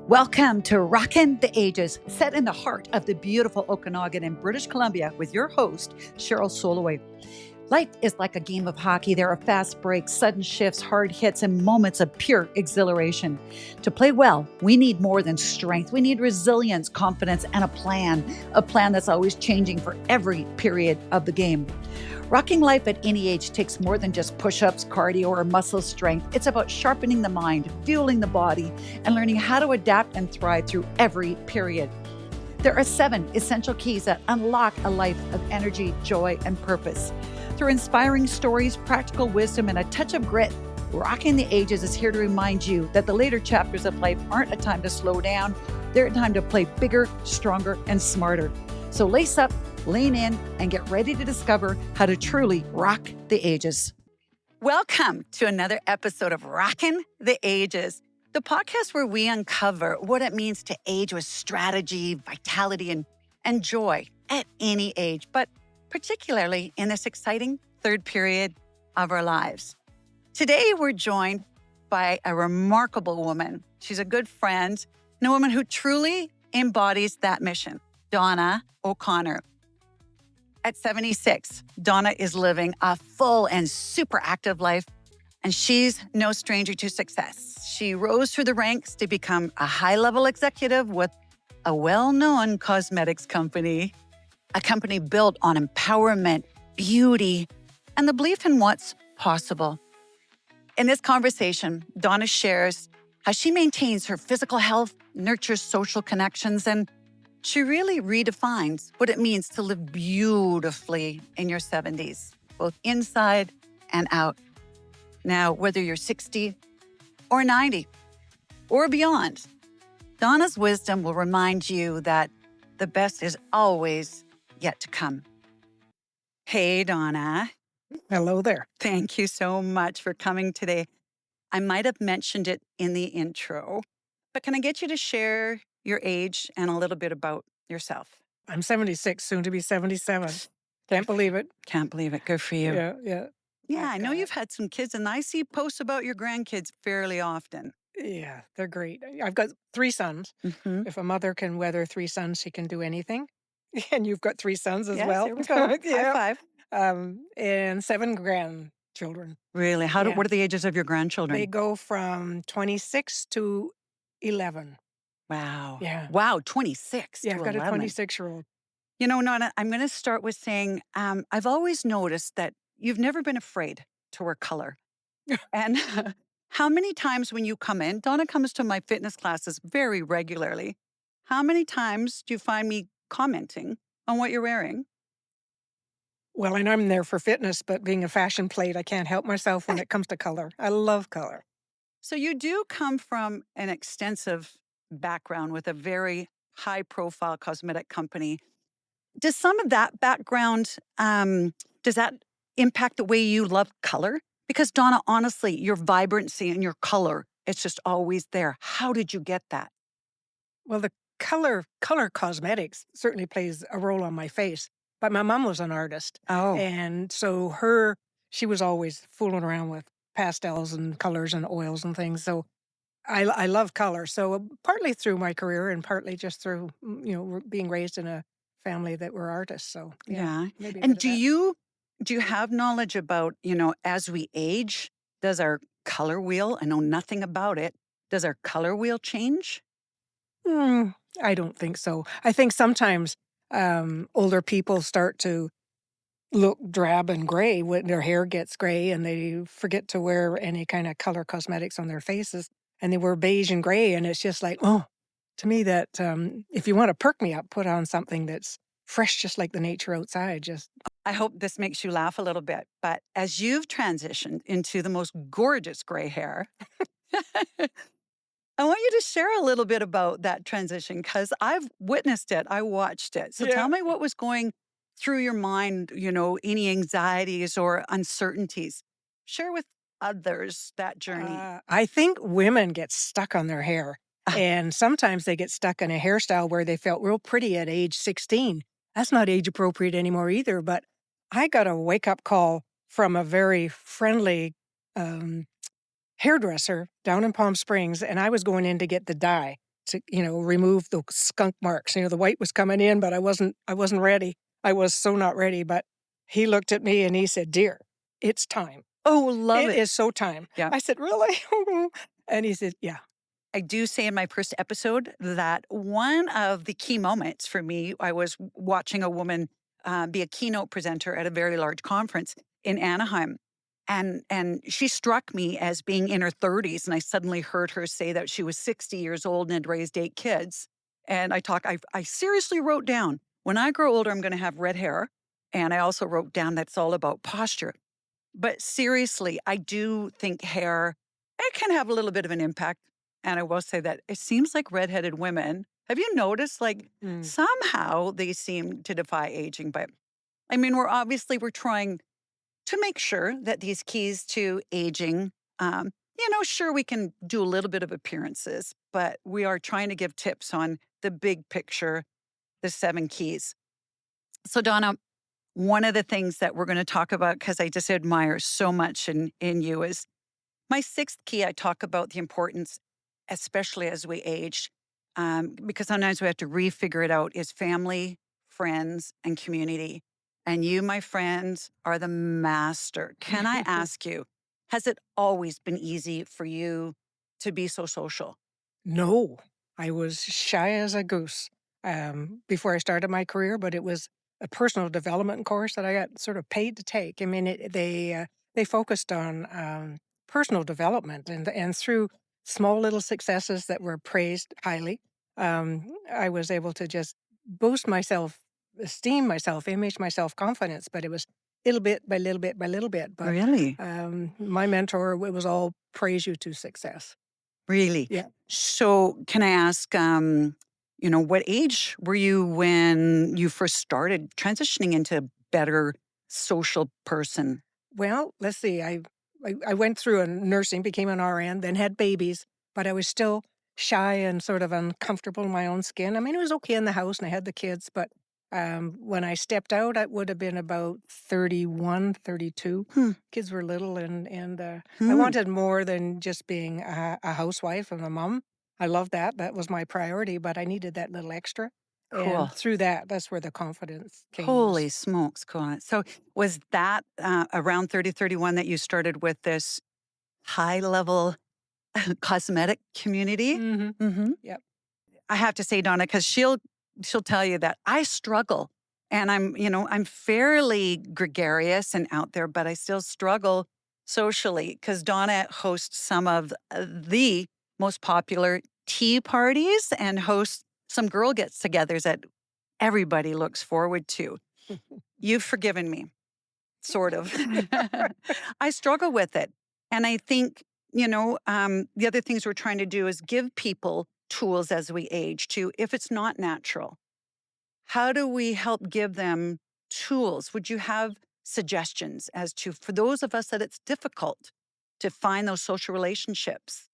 Welcome to Rockin' the Ages, set in the heart of the beautiful Okanagan in British Columbia with your host, Cheryl Soleway. Life is like a game of hockey. There are fast breaks, sudden shifts, hard hits, and moments of pure exhilaration. To play well, we need more than strength. We need resilience, confidence, and a plan that's always changing for every period of the game. Rocking life at any age takes more than just push-ups, cardio, or muscle strength. It's about sharpening the mind, fueling the body, and learning how to adapt and thrive through every period. There are 7 essential keys that unlock a life of energy, joy, and purpose. Through inspiring stories, practical wisdom, and a touch of grit, Rocking the Ages is here to remind you that the later chapters of life aren't a time to slow down. They're a time to play bigger, stronger, and smarter. So lace up, lean in, and get ready to discover how to truly rock the ages. Welcome to another episode of Rockin' the Ages, the podcast where we uncover what it means to age with strategy, vitality, and joy at any age, but particularly in this exciting third period of our lives. Today, we're joined by a remarkable woman. She's a good friend and a woman who truly embodies that mission, Donna O'Connor. At 76, Donna is living a full and super active life, and she's no stranger to success. She rose through the ranks to become a high-level executive with a well-known cosmetics company, a company built on empowerment, beauty, and the belief in what's possible. In this conversation, Donna shares how she maintains her physical health, nurtures social connections, and she really redefines what it means to live beautifully in your 70s, both inside and out. Now, whether you're 60 or 90 or beyond, Donna's wisdom will remind you that the best is always yet to come. Hey, Donna. Hello there. Thank you so much for coming today. I might have mentioned it in the intro, but can I get you to share your age and a little bit about yourself? I'm 76, soon to be 77. Can't believe it. Can't believe it. Good for you. Yeah. Yeah, I know you've had some kids, and I see posts about your grandkids fairly often. Yeah, they're great. I've got 3 sons. Mm-hmm. If a mother can weather 3 sons, she can do anything. And you've got 3 sons as Yes, well. there we go. Yeah. High five. And 7 grandchildren. Really? Yeah. What are the ages of your grandchildren? They go from 26 to 11. Wow. Yeah. Wow, 26 Yeah, to I've got 11. a 26-year-old. You know, Nana, I'm going to start with saying I've always noticed that you've never been afraid to wear color. And how many times when you come in, Donna comes to my fitness classes very regularly. How many times do you find me commenting on what you're wearing? Well, and I'm there for fitness, but being a fashion plate, I can't help myself when it comes to color. I love color. So you do come from an extensive background with a very high-profile cosmetic company. Does some of that background, does that impact the way you love color? Because Donna, honestly, your vibrancy and your color, it's just always there. How did you get that? Well, the color cosmetics certainly plays a role on my face. But my mom was an artist. Oh, And so she was always fooling around with pastels and colors and oils and things. So I love color. So partly through my career and partly just through, being raised in a family that were artists. So yeah. maybe a And bit of that. do you have knowledge about, as we age, does our color wheel, I know nothing about it, does our color wheel change? I don't think so. I think sometimes older people start to look drab and gray when their hair gets gray and they forget to wear any kind of color cosmetics on their faces and they wear beige and gray and it's just like, oh, to me that if you want to perk me up, put on something that's fresh just like the nature outside. Just I hope this makes you laugh a little bit, but as you've transitioned into the most gorgeous gray hair, I want you to share a little bit about that transition because I've witnessed it. I watched it. So Yeah. tell me what was going through your mind, any anxieties or uncertainties. Share with others that journey. I think women get stuck on their hair and sometimes they get stuck in a hairstyle where they felt real pretty at age 16. That's not age appropriate anymore either, but I got a wake up call from a very friendly hairdresser down in Palm Springs, and I was going in to get the dye. to, remove the skunk marks. The white was coming in, but I wasn't ready. I was so not ready. But he looked at me and he said, "Dear, it's time. Oh, love It it. is so time." Yeah. I said, "Really?" And he said, "Yeah." I do say in my first episode that one of the key moments for me, I was watching a woman be a keynote presenter at a very large conference in Anaheim. And she struck me as being in her 30s. And I suddenly heard her say that she was 60 years old and had raised 8 kids. And I seriously wrote down, when I grow older, I'm going to have red hair. And I also wrote down that's all about posture. But seriously, I do think hair, it can have a little bit of an impact. And I will say that it seems like redheaded women, have you noticed like Mm. somehow they seem to defy aging? But I mean, we're trying to make sure that these keys to aging, sure, we can do a little bit of appearances, but we are trying to give tips on the big picture, the 7 keys. So, Donna, one of the things that we're going to talk about, because I just admire so much in you, is my 6th key. I talk about the importance, especially as we age, because sometimes we have to refigure it out, is family, friends, and community. And you, my friends, are the master. Can I ask you, has it always been easy for you to be so social? No, I was shy as a goose before I started my career, but it was a personal development course that I got sort of paid to take. I mean, they focused on personal development, and through small little successes that were praised highly, I was able to just boost myself, esteem myself, image my self confidence. But it was little bit by little bit by little bit. But Really? my mentor, it was all praise you to success. Really? Yeah. So, can I ask, what age were you when you first started transitioning into a better social person? Well, let's see. I went through a nursing, became an RN, then had babies, but I was still shy and sort of uncomfortable in my own skin. I mean, it was okay in the house and I had the kids, but when I stepped out, I would have been about 31, 32. Hmm. Kids were little, and I Hmm. wanted more than just being a housewife and a mom. I loved that. That was my priority, but I needed that little extra. Cool. And through that, that's where the confidence came. Holy smokes, cool. So, was that around 30, 31 that you started with this high level cosmetic community? Mm-hmm. Hmm. Yep. I have to say, Donna, because she'll tell you that I struggle, and I'm fairly gregarious and out there, but I still struggle socially because Donna hosts some of the most popular tea parties and hosts some girl gets-togethers that everybody looks forward to. You've forgiven me, sort of. I struggle with it, and I think the other things we're trying to do is give people tools as we age to, if it's not natural, how do we help give them tools? Would you have suggestions as to, for those of us that it's difficult to find those social relationships?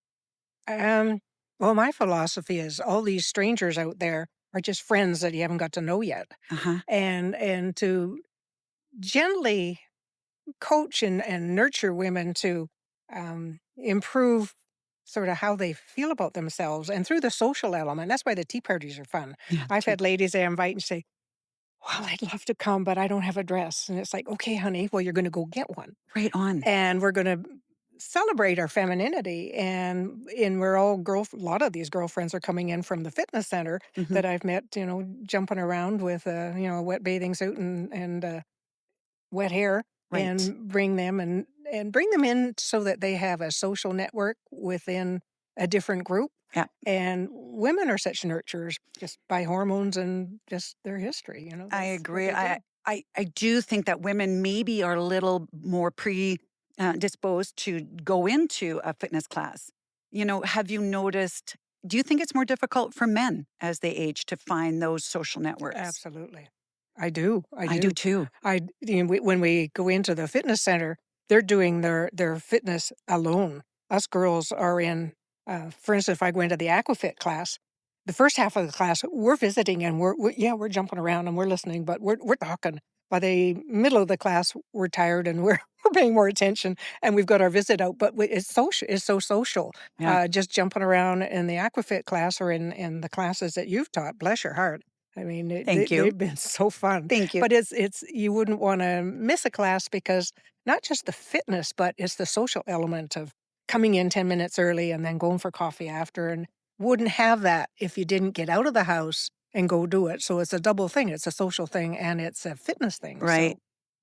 Um, well, my philosophy is all these strangers out there are just friends that you haven't got to know yet. Uh-huh. And to gently coach and nurture women to improve sort of how they feel about themselves and through the social element. That's why the tea parties are fun. Yeah, I've true. had ladies I invite and say, "Well, I'd love to come, but I don't have a dress." And it's like, "Okay, honey, well, you're going to go get one." Right on. And we're gonna celebrate our femininity, and we're all a lot of these girlfriends are coming in from the fitness center Hmm. that I've met, jumping around with, a wet bathing suit and wet hair, Right. and bring them in so that they have a social network within a different group. Yeah. And women are such nurturers just by hormones and just their history, I that's what agree. they I do. I I do think that women maybe are a little more disposed to go into a fitness class. Have you noticed? Do you think it's more difficult for men as they age to find those social networks? Absolutely. I do, I I do do. too. When we go into the fitness center, they're doing their fitness alone. Us girls are in, for instance, if I go into the aquafit class, the first half of the class, we're visiting and we're jumping around and we're listening, but we're talking. by the middle of the class, we're tired and we're paying more attention, and we've got our visit out. But it's social. It's so social. Yeah. Just jumping around in the aquafit class or in the classes that you've taught. Bless your heart. I mean, Thank you. they've been so fun. Thank you. But it's you wouldn't want to miss a class because not just the fitness, but it's the social element of coming in 10 minutes early and then going for coffee after, and wouldn't have that if you didn't get out of the house and go do it. So it's a double thing. It's a social thing and it's a fitness thing. Right.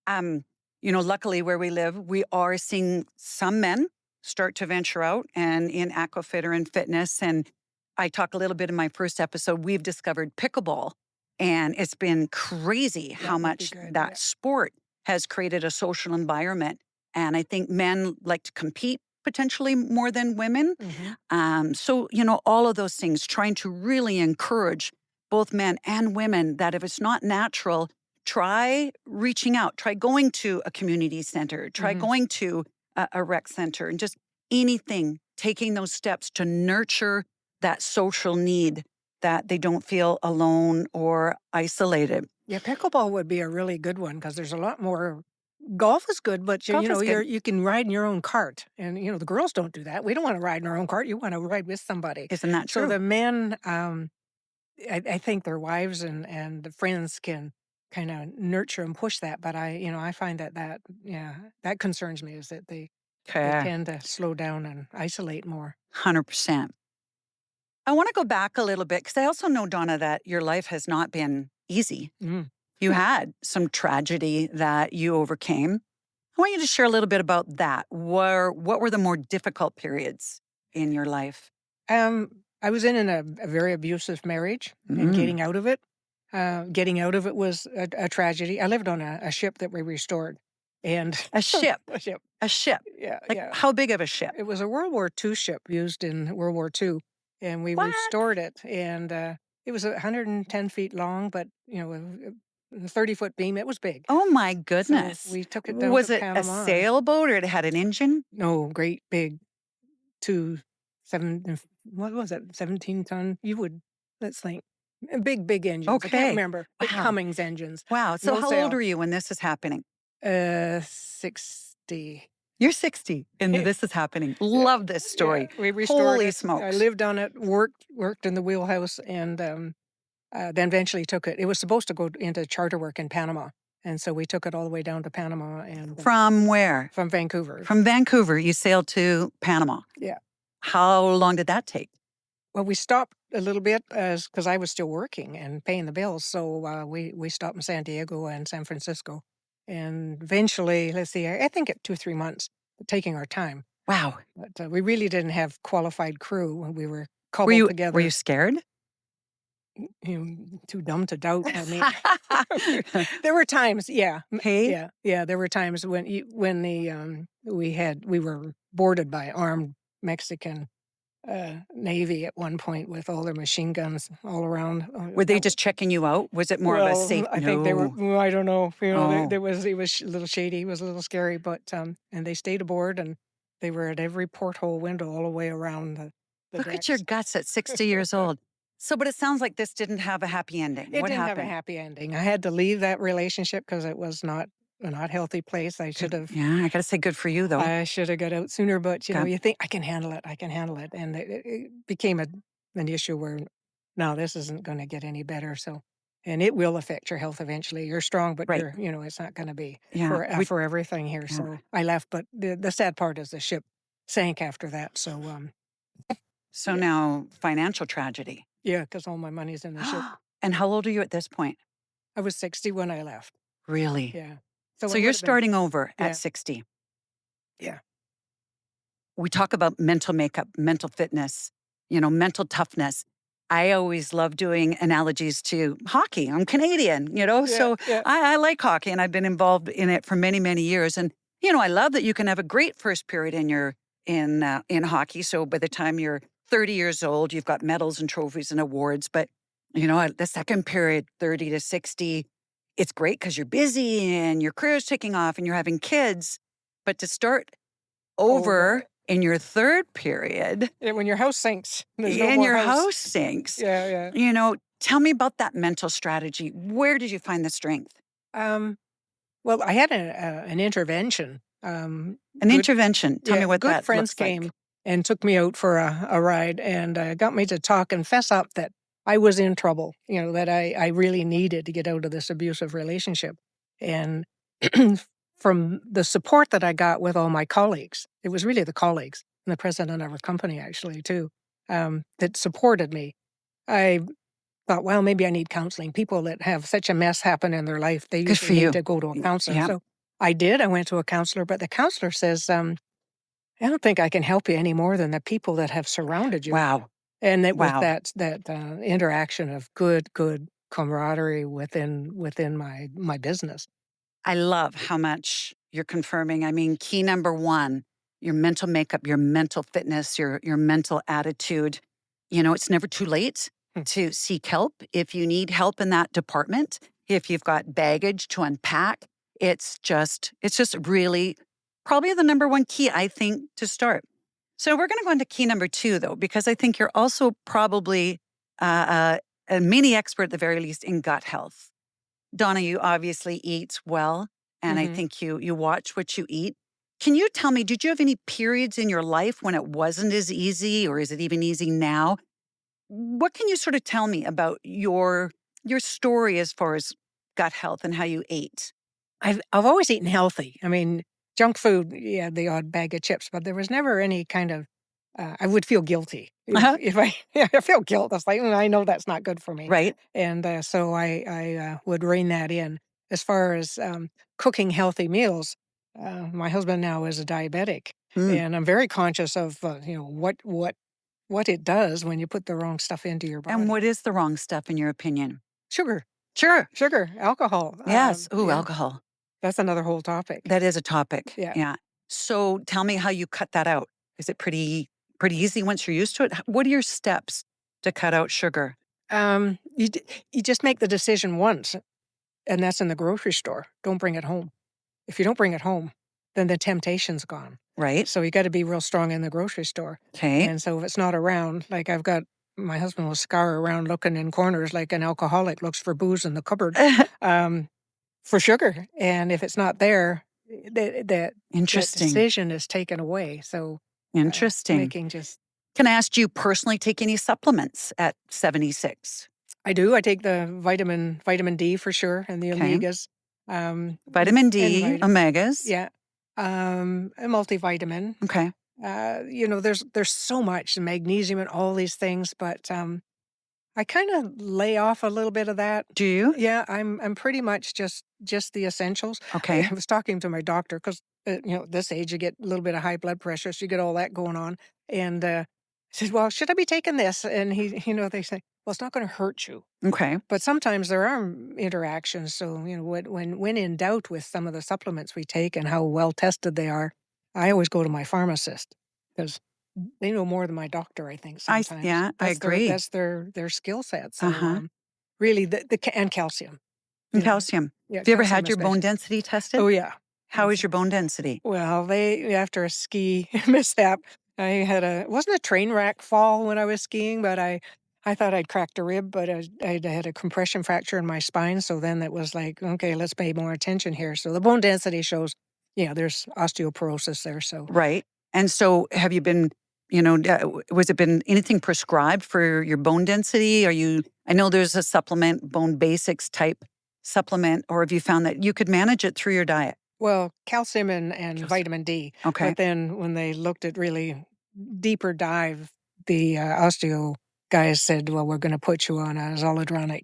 So Luckily where we live, we are seeing some men start to venture out and in aquafit or in fitness. And I talk a little bit in my first episode, we've discovered pickleball. And it's been crazy how that would be much good. that Yeah. sport has created a social environment. And I think men like to compete potentially more than women. So, all of those things, trying to really encourage both men and women that if it's not natural, try reaching out, try going to a community center, try Mhm. going to a rec center, and just anything, taking those steps to nurture that social need that they don't feel alone or isolated. Yeah, pickleball would be a really good one because there's a lot more. Golf is good, but Golf is good. you can ride in your own cart, and the girls don't do that. We don't want to ride in our own cart. You want to ride with somebody. Isn't that So true? the men, I think their wives and the friends can kind of nurture and push that. But I find that concerns me is that they Okay. tend to slow down and isolate more. 100%. I want to go back a little bit because I also know, Donna, that your life has not been easy. Mm. You had some tragedy that you overcame. I want you to share a little bit about that. What were the more difficult periods in your life? I was in a very abusive marriage, and Mm. getting out of it was a tragedy. I lived on a ship that we restored, and A ship. a ship. A ship. Yeah, Like yeah. how big of a ship? It was a World War II ship used in World War II, and we What? restored it. And it was 110 feet long, but a 30-foot beam. It was big. Oh my So goodness. we took it down Was to it a Panama. sailboat or it had an engine? No, great big what was it, 17-ton? Let's think. Big engines. I Okay. can't remember. Big Wow. Cummings engines. Wow. So No how sail. old were you when this is happening? 60. You're 60 and this is happening. Love this story. Yeah, we restored Holy it. I smokes. lived on it, worked in the wheelhouse, and then eventually took it. It was supposed to go into charter work in Panama, and so we took it all the way down to Panama and From where? from Vancouver. From Vancouver, you sailed to Panama. Yeah. How long did that take? Well, we stopped a little bit because I was still working and paying the bills. So we stopped in San Diego and San Francisco. And eventually, let's see, I think it 2 or 3 months, taking our time. Wow. But we really didn't have qualified crew when we were Were cobbled you together. were you scared? Too dumb to doubt. I mean, there were times, yeah, Hey? yeah. There were times when we were boarded by armed Mexican Navy at one point with all their machine guns all around. Were they just checking you out? Was it more of a safe? I think they were. No. Well, I don't know. Oh. It was a little shady. It was a little scary, but and they stayed aboard, and they were at every porthole window all the way around the Look at your decks. guts at 60 years old. So, but it sounds like this didn't have a happy ending. It What didn't have a happened? happy ending. I had to leave that relationship because it was not a not healthy place. I should have. Yeah, I got to say good for you, though. I should have got out sooner, but God. you think I can handle it. I can handle it, and it became an issue where now this isn't going to get any better. So, and it will affect your health eventually. You're strong, but Right. it's not going to be Yeah. for everything here. Yeah. So I left, but the sad part is the ship sank after that. So So Yeah. now financial tragedy. yeah, because all my money's in the ship. And how old are you at this point? I was 60 when I left. Really? Yeah. So it you're would have been- starting over Yeah. at 60. Yeah. We talk about mental makeup, mental fitness, mental toughness. I always love doing analogies to hockey. I'm Canadian, so yeah. I like hockey and I've been involved in it for many, many years. And, I love that you can have a great first period in hockey. So by the time you're 30 years old, you've got medals and trophies and awards. But, the second period, 30 to 60, it's great because you're busy and your career's taking off and you're having kids. But to start over in your third period, Yeah, when your house sinks, there's no and more your house sinks, Yeah. tell me about that mental strategy. Where did you find the strength? Well, I had an intervention. An Good, intervention. Tell me yeah, what good that friends looks like. came and took me out for a ride and got me to talk and fess up that I was in trouble, that I really needed to get out of this abusive relationship. And from the support that I got with all my colleagues, it was really the colleagues and the president of our company, actually, too, that supported me. I thought, well, maybe I need counseling. People that have such a mess happen in their life, they Good for usually need you. to go to a counselor. Yeah. So I did. I went to a counselor, but the counselor says, I don't think I can help you any more than the people that have surrounded you. Wow. And it was Wow. that interaction of good camaraderie within my business. I love how much you're confirming. I mean, key number one, your mental makeup, your mental fitness, your mental attitude. It's never too late Hmm. to seek help if you need help in that department. If you've got baggage to unpack, it's just really probably the number one key, I think, to start. So we're going to go into key number two, though, because I think you're also probably a mini expert at the very least in gut health. Donna, you obviously eat well, and I Hmm. think you watch what you eat. Can you tell me, did you have any periods in your life when it wasn't as easy, or is it even easy now? What can you sort of tell me about your story as far as gut health and how you ate? I've always eaten healthy. I mean, junk food, yeah, the odd bag of chips, but there was never any kind of. I would feel guilty Uh-huh. if I yeah, I feel guilt. That's like I know that's not good for me, Right? and so I would rein that in. As far as cooking healthy meals, my husband now is a diabetic, Mm. and I'm very conscious of what it does when you put the wrong stuff into your And body. what is the wrong stuff in your opinion? Sugar, Sure. sugar, alcohol. Yes. Ooh, Yeah, alcohol. that's another whole topic. That is a topic. Yeah. Yeah. So tell me how you cut that out. Is it pretty easy once you're used to it? What are your steps to cut out sugar? You just make the decision once, and that's in the grocery store. Don't bring it home. If you don't bring it home, then the temptation's gone. Right? So you got to be real strong in the grocery store. Okay. And so if it's not around, like I've got my husband will scour around looking in corners like an alcoholic looks for booze in the cupboard um, for sugar. And if it's not there, that Interesting. decision is taken away. So Interesting. making just Can I ask, do you personally take any supplements at 76? I do. I take the vitamin D for sure and the Okay. omegas. Vitamin And D, omegas. yeah. A multivitamin. Okay. There's so much magnesium and all these things, but I kind of lay off a little bit of that. Do you? Yeah, I'm pretty much just the essentials. Okay. I was talking to my doctor because at this age you get a little bit of high blood pressure, so you get all that going on. And I said, "Well, should I be taking this?" And they say, "Well, it's not going to hurt you." Okay. But sometimes there are interactions. So, when in doubt with some of the supplements we take and how well tested they are, I always go to my pharmacist because they know more than my doctor, I think sometimes. I agree. That's their skill set. So, Uh-huh. really and calcium, And you know. calcium. Yeah, Have you ever calcium had your bone especially. density tested? Oh, yeah. How is That's your bone density? well, they after a ski mishap, I had it wasn't a train wreck fall when I was skiing, but I thought I'd cracked a rib, but I'd had a compression fracture in my spine. So then it was like, okay, let's pay more attention here. So the bone density shows, yeah, there's osteoporosis there. So Right. And so have you been, was it been anything prescribed for your bone density? I know there's a supplement, bone basics type supplement, or have you found that you could manage it through your diet? well, calcium and Calcium. vitamin D. Okay. But then when they looked at really deeper dive, the osteo guys said, well, we're going to put you on a zoledronic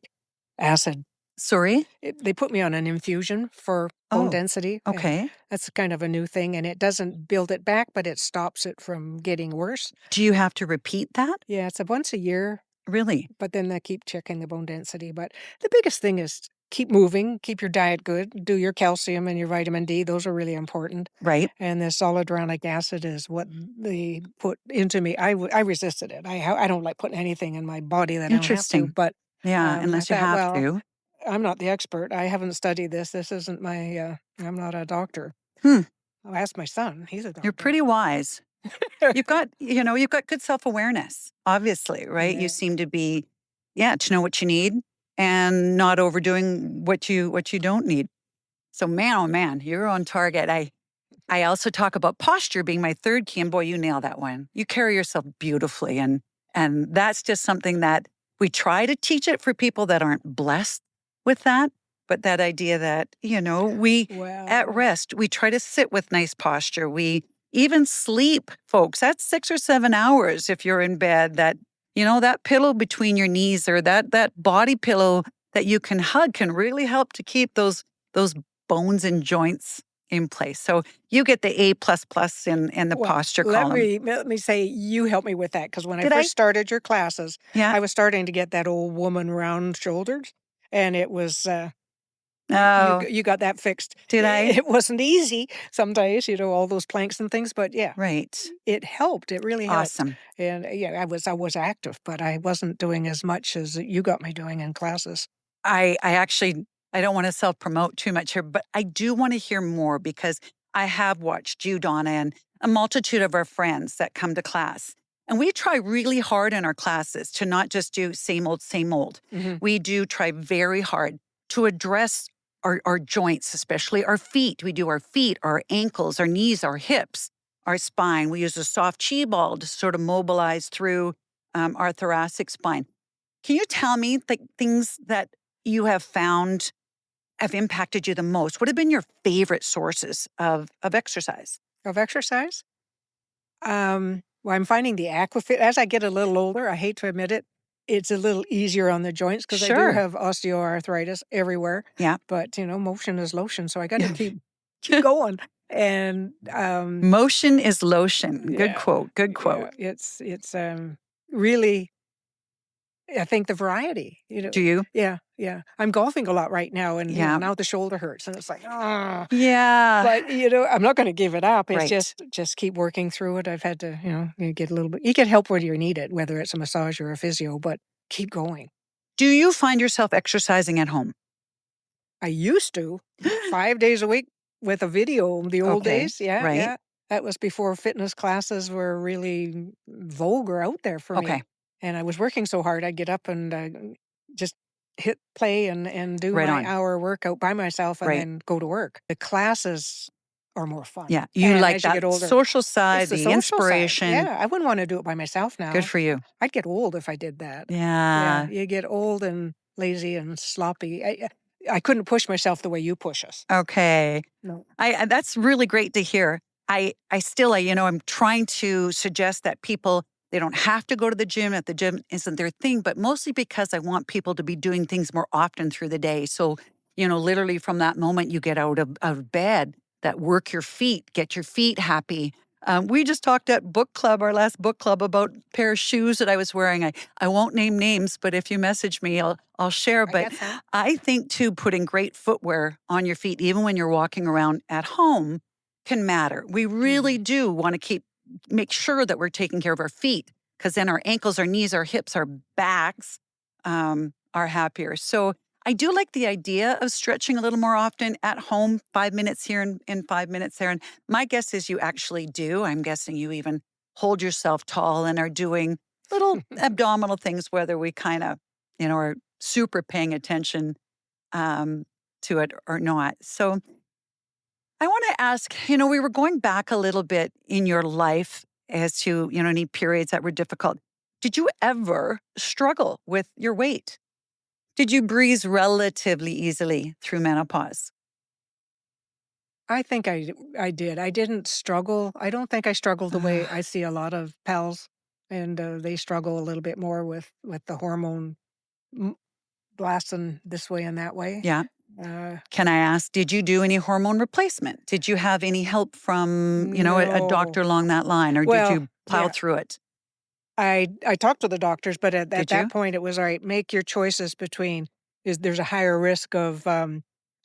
acid. Sorry? They put me on an infusion for bone Oh, density. okay. That's kind of a new thing, and it doesn't build it back, but it stops it from getting worse. Do you have to repeat that? Yeah, it's a once a year, Really? but then they keep checking the bone density. But the biggest thing is keep moving, keep your diet good, do your calcium and your vitamin D. Those are really important. Right. And this zoledronic acid is what they put into me. I resisted it. I don't like putting anything in my body that I don't have to. Interesting. But Yeah, I unless you thought, have well, to. I'm not the expert. I haven't studied this. This isn't my. I'm not a doctor. Hmm. I'll ask my son. He's a You're doctor. pretty wise. You've got good self-awareness, obviously, right? You Yeah. seem to be, to know what you need and not overdoing what you don't need. So man, oh man, you're on target. I also talk about posture being my third key, and boy, you nail that one. You carry yourself beautifully, and that's just something that we try to teach it for people that aren't blessed with that. But that idea that, we at Well, rest, we try to sit with nice posture. We even sleep, folks. That's 6 or 7 hours if you're in bed. That pillow between your knees or that body pillow that you can hug can really help to keep those bones and joints in place. So you get the A plus plus in the well, posture let column. me say you helped me with that because when I Did I? first started your classes, Yeah. I was starting to get that old woman round shoulders, and it was Oh, you got that fixed. did I? It wasn't easy some days, all those planks and things, but yeah, Right. it helped. It really helped. Awesome. And yeah, I was active, but I wasn't doing as much as you got me doing in classes. I actually I don't want to self promote too much here, but I do want to hear more because I have watched you, Donna, and a multitude of our friends that come to class. And we try really hard in our classes to not just do same old, same old. Hmm. We do try very hard to address our joints, especially our feet. We do our feet, our ankles, our knees, our hips, our spine. We use a soft chi ball to sort of mobilize through our thoracic spine. Can you tell me the things that you have found have impacted you the most? What have been your favorite sources of exercise? Of exercise? Well, I'm finding the aquafit as I get a little older, I hate to admit it, it's a little easier on the joints because I do Sure. have osteoarthritis everywhere, Yeah. but, motion is lotion, so I gotta keep going, and, Motion is lotion. Good yeah, quote. Good yeah, quote. it's really I think the variety, Do you? yeah, yeah. I'm golfing a lot right now, and, Yeah. now the shoulder hurts, and it's like, "Ah." Yeah. But, I'm not gonna give it up. It's Right. just keep working through it. I've had to, you get a little bit you get help when you need it, whether it's a massage or a physio, but keep going. Do you find yourself exercising at home? I used to 5 days a week with a video, the old Okay. days. Yeah, Right. yeah. That was before fitness classes were really vogue or out there for me. Okay. And I was working so hard, I'd get up and, just hit play and do Right my on. hour workout by myself and Right. then go to work. The classes are more fun. Yeah. You And like as you that get older, social it's side, the the social side. inspiration. Yeah, I wouldn't wanna do it by myself Good now. for you. I'd get old if I did that. Yeah, Yeah. you get old and lazy and sloppy. I couldn't push myself the way you push us. Okay. No. That's really great to hear. I still, I'm trying to suggest that people, they don't have to go to the gym if the gym isn't their thing, but mostly because I want people to be doing things more often through the day. So, literally from that moment you get out of bed, that work your feet, get your feet happy. We just talked at book club, our last book club, about a pair of shoes that I was wearing. I won't name names, but if you message me, I'll share. I But got some. I think too, putting great footwear on your feet, even when you're walking around at home, can matter. We really Mhm. do want to make sure that we're taking care of our feet because then our ankles, our knees, our hips, our backs are happier. So I do like the idea of stretching a little more often at home, 5 minutes here and 5 minutes there. And my guess is you actually do. I'm guessing you even hold yourself tall and are doing little abdominal things, whether we kind of, are super paying attention um, to it or not. So I want to ask, we were going back a little bit in your life as to, any periods that were difficult. Did you ever struggle with your weight? Did you breeze relatively easily through menopause? I think I did. I didn't struggle. I don't think I struggled the way I see a lot of pals, and, they struggle a little bit more with the hormone m blasting this way and that way. Yeah. Uh, Can I ask, did you do any hormone replacement? Did you have any help from, a no. doctor along that line, or did Well, you plow yeah. through it? I talked to the doctors, but at Did that you? point, it was, "All right, make your choices between is there's a higher risk of,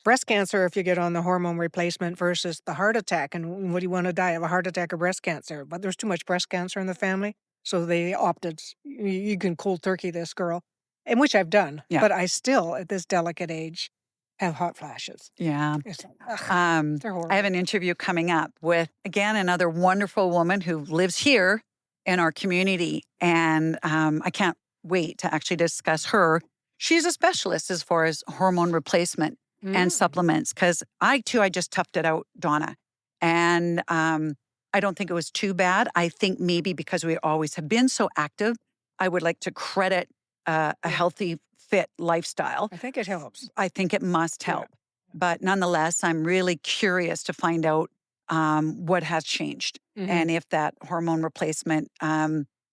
breast cancer if you get on the hormone replacement versus the heart attack, and what do you wanna die of, a heart attack or breast cancer?" But there's too much breast cancer in the family, so they opted, You can cold turkey this girl," and which I've done, Yeah. but I still, at this delicate age, have hot flashes. Yeah. It's like, ugh, they're I have horrible. an interview coming up with, again, another wonderful woman who lives here in our community. And I can't wait to actually discuss her. She's a specialist as far as hormone replacement. and supplements. Because I just toughed it out, Donna. And I don't think it was too bad. I think maybe because we always have been so active, I would like to credit a healthy, fit lifestyle. I think it helps. I think it must help. But nonetheless, I'm really curious to find out what has changed and if that hormone replacement,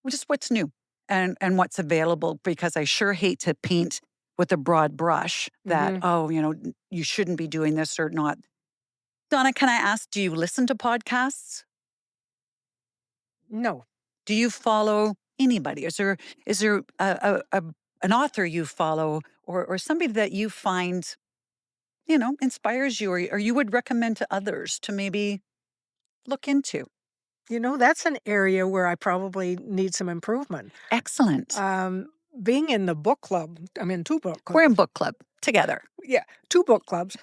just what's new and what's available, because I sure hate to paint with a broad brush that, you shouldn't be doing this or not. Donna, can I ask, do you listen to podcasts? No. Do you follow anybody? Is there an author you follow or somebody that you find, inspires you or you would recommend to others to maybe look into? That's an area where I probably need some improvement. Excellent. Being in the book club, I'm in 2 book clubs. We're in book club together. Yeah, 2 book clubs,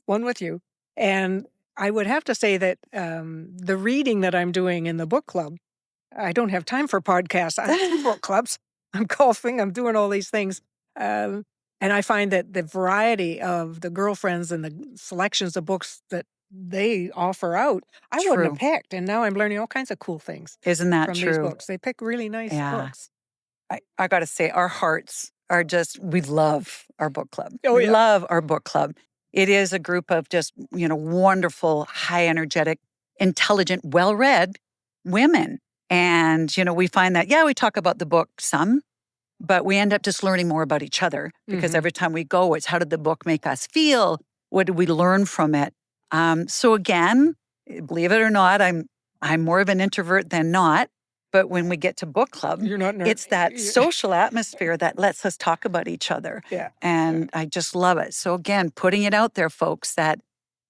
one with you. And I would have to say that the reading that I'm doing in the book club, I don't have time for podcasts. I'm in 2 book clubs. I'm golfing. I'm doing all these things. And I find that the variety of the girlfriends and the selections of books that they offer out, I wouldn't have picked. And now I'm learning all kinds of cool things. Isn't that from true? These books. They pick really nice books. I got to say, our hearts are just, we love our book club. Oh, we yeah. love our book club. It is a group of just, wonderful, high energetic, intelligent, well-read women. And, we find that, we talk about the book some, but we end up just learning more about each other because every time we go, it's how did the book make us feel? What did we learn from it? So again, believe it or not, I'm more of an introvert than not. But when we get to book club, it's that social atmosphere that lets us talk about each other. Yeah. And I just love it. So again, putting it out there, folks, that,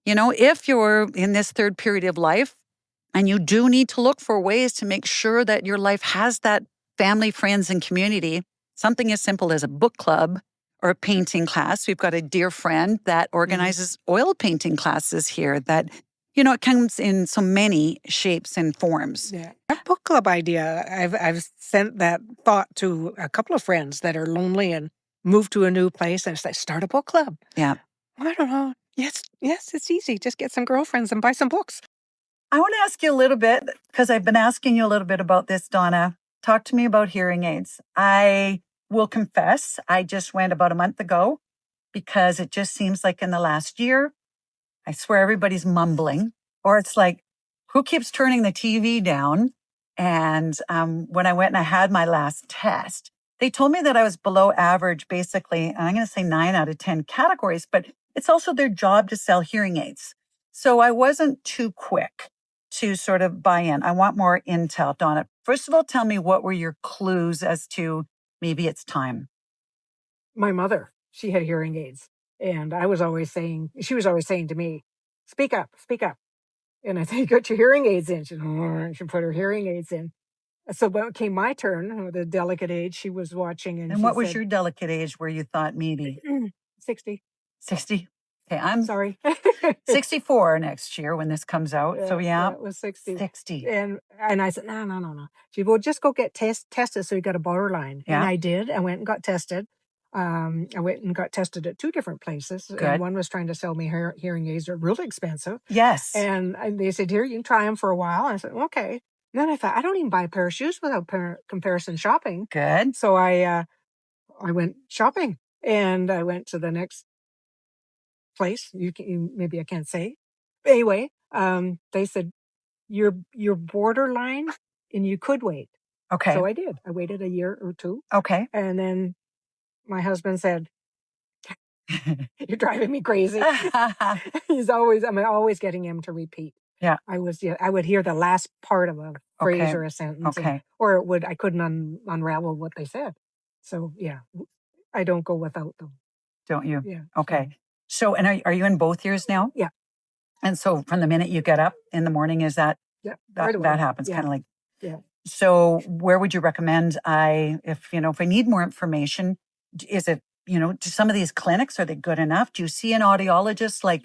if you're in this third period of life and you do need to look for ways to make sure that your life has that family, friends, and community, something as simple as a book club or a painting class. We've got a dear friend that organizes oil painting classes here that, it comes in so many shapes and forms. Yeah. That book club idea, I've sent that thought to a couple of friends that are lonely and moved to a new place and say, start a book club. Yeah. I don't know. Yes, it's easy. Just get some girlfriends and buy some books. I want to ask you a little bit, because I've been asking you a little bit about this, Donna. Talk to me about hearing aids. I will confess, I just went about a month ago because it just seems like in the last year, I swear everybody's mumbling, or it's like, who keeps turning the TV down? And when I went and I had my last test, they told me that I was below average, basically, and I'm going to say 9 out of 10 categories, but it's also their job to sell hearing aids. So I wasn't too quick to sort of buy in. I want more intel, Donna. First of all, tell me, what were your clues as to maybe it's time? My mother, she had hearing aids. And she was always saying to me, speak up. And I said, got your hearing aids in. She put her hearing aids in. So when it came my turn, the delicate age, she was watching. And what was your delicate age where you thought maybe? 60. 60? Okay, I'm sorry. 64 next year when this comes out. So yeah. It was 60. 60. And I said, no. She said, well, just go get tested so you got a borderline. Yeah. And I did. I went and got tested. I went and got tested at 2 different places. Good. And one was trying to sell me hearing aids. They're really expensive. Yes. And they said, here, you can try them for a while. I said, okay. And then I thought, I don't even buy a pair of shoes without comparison shopping. Good. So I went shopping, and I went to the next place. Maybe I can't say. But anyway, they said, you're borderline and you could wait. Okay. So I did. I waited a year or 2. Okay. And then my husband said, you're driving me crazy. I'm always getting him to repeat. Yeah. I would hear the last part of a phrase or a sentence. Okay. I couldn't unravel what they said. So yeah, I don't go without them. Don't you? Yeah. Okay. So, and are you in both years now? Yeah. And so from the minute you get up in the morning, is that, right away. that happens kind of like, yeah. So where would you recommend if I need more information, is it, do some of these clinics, are they good enough? Do you see an audiologist? Like,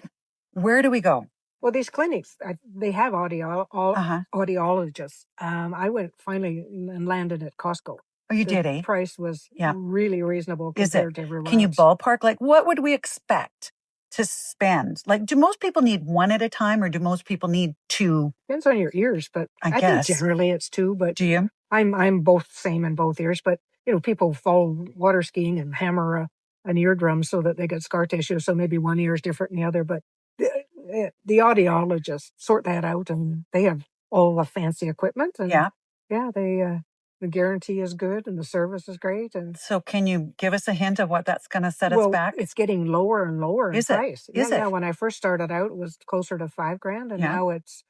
where do we go? Well, these clinics, they have audiologists. I went finally and landed at Costco. Oh, you did, eh? The price was really reasonable Is compared it? to everywhere Can you else. ballpark? Like, what would we expect to spend? Like, do most people need one at a time, or do most people need two? Depends on your ears, but I guess. think generally it's two. But Do you? I'm both same in both ears. But people fall water skiing and hammer an eardrum so that they get scar tissue. So maybe one ear is different than the other. But the audiologists sort that out, and they have all the fancy equipment. And they the guarantee is good and the service is great. And so, can you give us a hint of what that's going to set us back? It's getting lower and lower in price. Is it? Yeah. When I first started out, it was closer to $5,000, and now it's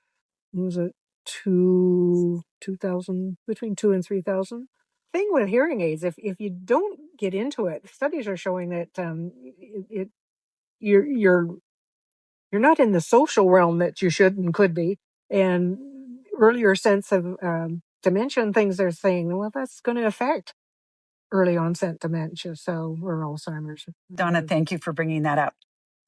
between 2 and 3,000. Thing with hearing aids, if you don't get into it, studies are showing that you're not in the social realm that you should and could be. And earlier sense of dementia and things, they're saying, well, that's going to affect early onset dementia, or Alzheimer's. Donna, thank you for bringing that up.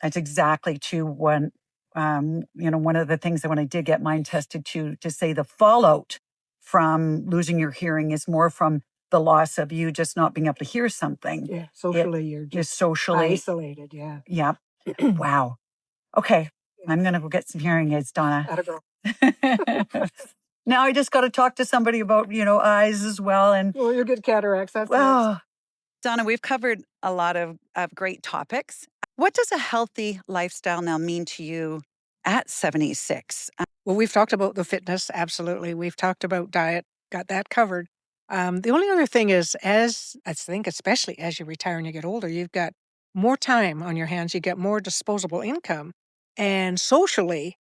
That's exactly one of the things that when I did get mine tested to say the fallout from losing your hearing is more from the loss of you just not being able to hear something. Yeah, socially you're just socially isolated. Yeah. Yep. Wow. Okay, I'm going to go get some hearing aids, Donna. Atta girl. Now I just got to talk to somebody about, eyes as well. And well, you'll get cataracts. That's next. Donna, we've covered a lot of great topics. What does a healthy lifestyle now mean to you at 76? Well, we've talked about the fitness, absolutely. We've talked about diet, got that covered. The only other thing is, as I think, especially as you retire and you get older, you've got more time on your hands, you get more disposable income. And socially,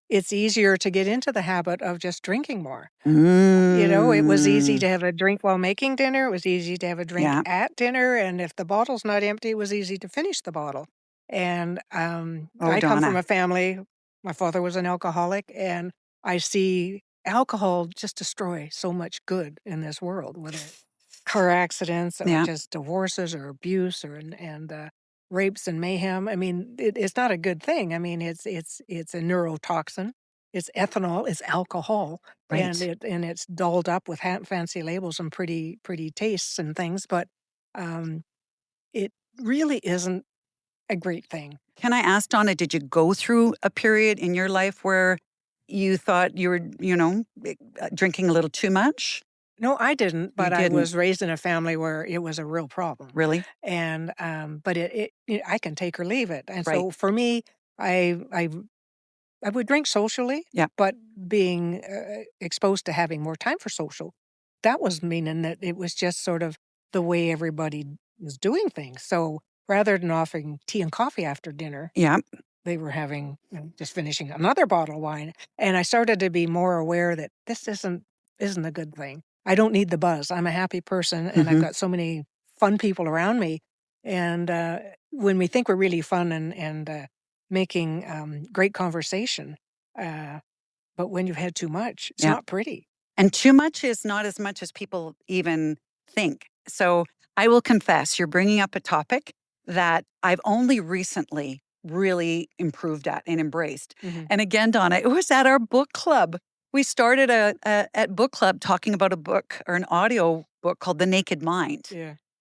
it's easier to get into the habit of just drinking more. It was easy to have a drink while making dinner. It was easy to have a drink at dinner. And if the bottle's not empty, it was easy to finish the bottle. And I come from a family, my father was an alcoholic, and I see alcohol just destroy so much good in this world, whether it's car accidents or just divorces or abuse and rapes and mayhem. I mean, it's not a good thing. I mean, it's a neurotoxin. It's ethanol. It's alcohol, right. and it's dolled up with fancy labels and pretty tastes and things. But it really isn't a great thing. Can I ask, Donna, did you go through a period in your life where you thought you were, drinking a little too much? No, I didn't, but I was raised in a family where it was a real problem. Really? And but I can take or leave it. And right. so for me, I would drink socially, but being exposed to having more time for social, that was meaning that it was just sort of the way everybody was doing things. So rather than offering tea and coffee after dinner, they were having just finishing another bottle of wine. And I started to be more aware that this isn't a good thing. I don't need the buzz. I'm a happy person, and I've got so many fun people around me. And when we think we're really fun and making great conversation, but when you've had too much, it's not pretty. And too much is not as much as people even think. So I will confess, you're bringing up a topic that I've only recently really improved at and embraced. Mm-hmm. And again, Donna, it was at our book club. We started at book club talking about a book or an audio book called The Naked Mind,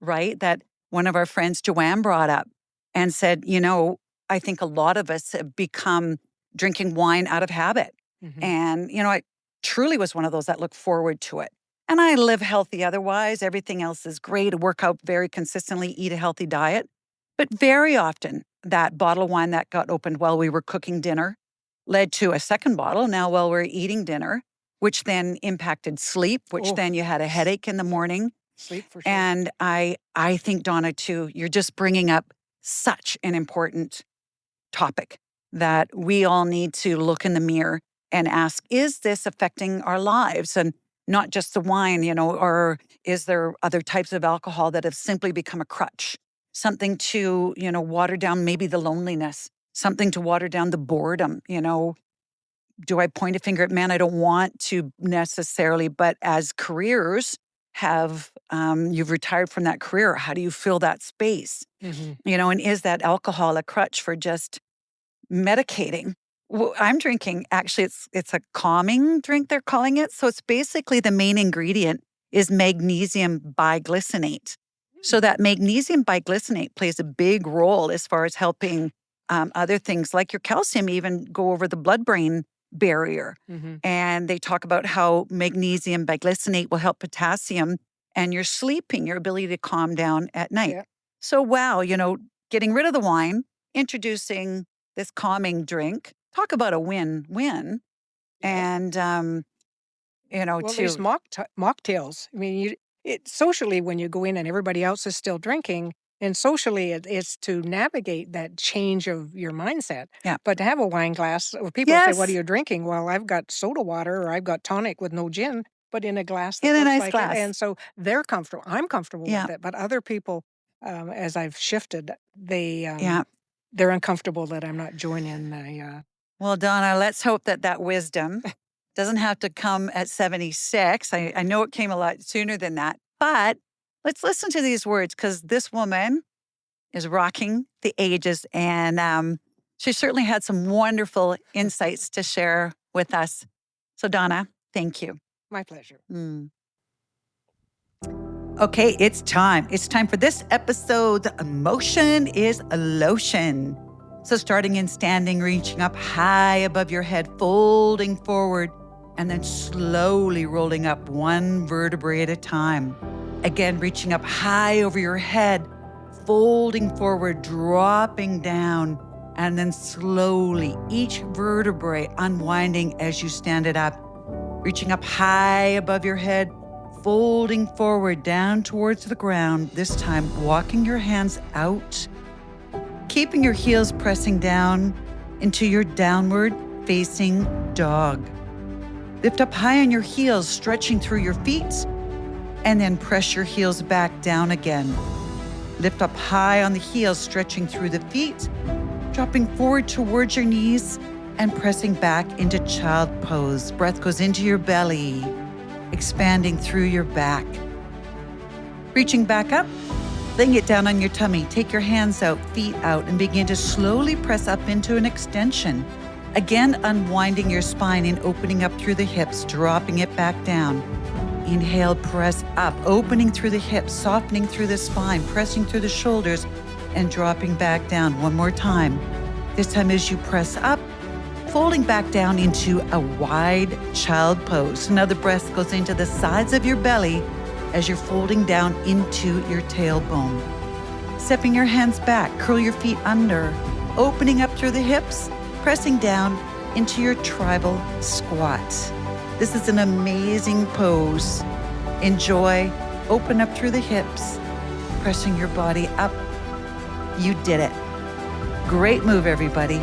right? That one of our friends, Joanne, brought up and said, I think a lot of us have become drinking wine out of habit. Mm-hmm. And, I truly was one of those that looked forward to it. And I live healthy otherwise. Everything else is great. I work out very consistently, eat a healthy diet. But very often, that bottle of wine that got opened while we were cooking dinner led to a second bottle now while we're eating dinner, which then impacted sleep, which then you had a headache in the morning. Sleep for sure. And I think, Donna, too, you're just bringing up such an important topic that we all need to look in the mirror and ask, is this affecting our lives? And not just the wine, or is there other types of alcohol that have simply become a crutch? Something to, water down maybe the loneliness, something to water down the boredom, Do I point a finger at man? I don't want to necessarily, but as careers you've retired from that career, how do you fill that space? Mm-hmm. And is that alcohol a crutch for just medicating? Well, I'm drinking, actually, it's a calming drink, they're calling it. So it's basically the main ingredient is magnesium biglycinate. So that magnesium biglycinate plays a big role as far as helping Other things like your calcium even go over the blood-brain barrier. Mhm. And they talk about how magnesium biglycinate will help potassium and your sleeping, your ability to calm down at night. Yeah. So, wow, getting rid of the wine, introducing this calming drink. Talk about a win-win. Yeah. And, Well, these to mocktails. I mean, socially when you go in and everybody else is still drinking, and socially it's to navigate that change of your mindset. yeah. But to have a wine glass, or people say, "What are Yes, you drinking?" Well, I've got soda water or I've got tonic with no gin, but in a glass that in a looks nice like it, glass. and so they're comfortable. I'm comfortable Yeah, with it, but other people, as I've shifted, yeah. they're uncomfortable that I'm not joining the. Well, Donna, let's hope that wisdom doesn't have to come at 76. I know it came a lot sooner than that, but let's listen to these words because this woman is rocking the ages, and she certainly had some wonderful insights to share with us. So, Donna, thank you. My pleasure. Mm. Okay, it's time. It's time for this episode's Emotion is a Lotion. So, starting in standing, reaching up high above your head, folding forward, and then slowly rolling up one vertebrae at a time. Again, reaching up high over your head, folding forward, dropping down, and then slowly each vertebrae unwinding as you stand it up. Reaching up high above your head, folding forward down towards the ground, this time walking your hands out, keeping your heels pressing down into your downward facing dog. Lift up high on your heels, stretching through your feet, and then press your heels back down again. Lift up high on the heels, stretching through the feet, dropping forward towards your knees, and pressing back into child pose. Breath goes into your belly, expanding through your back. Reaching back up, laying it down on your tummy. Take your hands out, feet out, and begin to slowly press up into an extension. Again, unwinding your spine and opening up through the hips, dropping it back down. Inhale, press up, opening through the hips, softening through the spine, pressing through the shoulders, and dropping back down. One more time. This time as you press up, folding back down into a wide child pose. Now the breath goes into the sides of your belly as you're folding down into your tailbone. Stepping your hands back, curl your feet under, opening up through the hips, pressing down into your tribal squat. This is an amazing pose. Enjoy, open up through the hips, pressing your body up. You did it. Great move, everybody.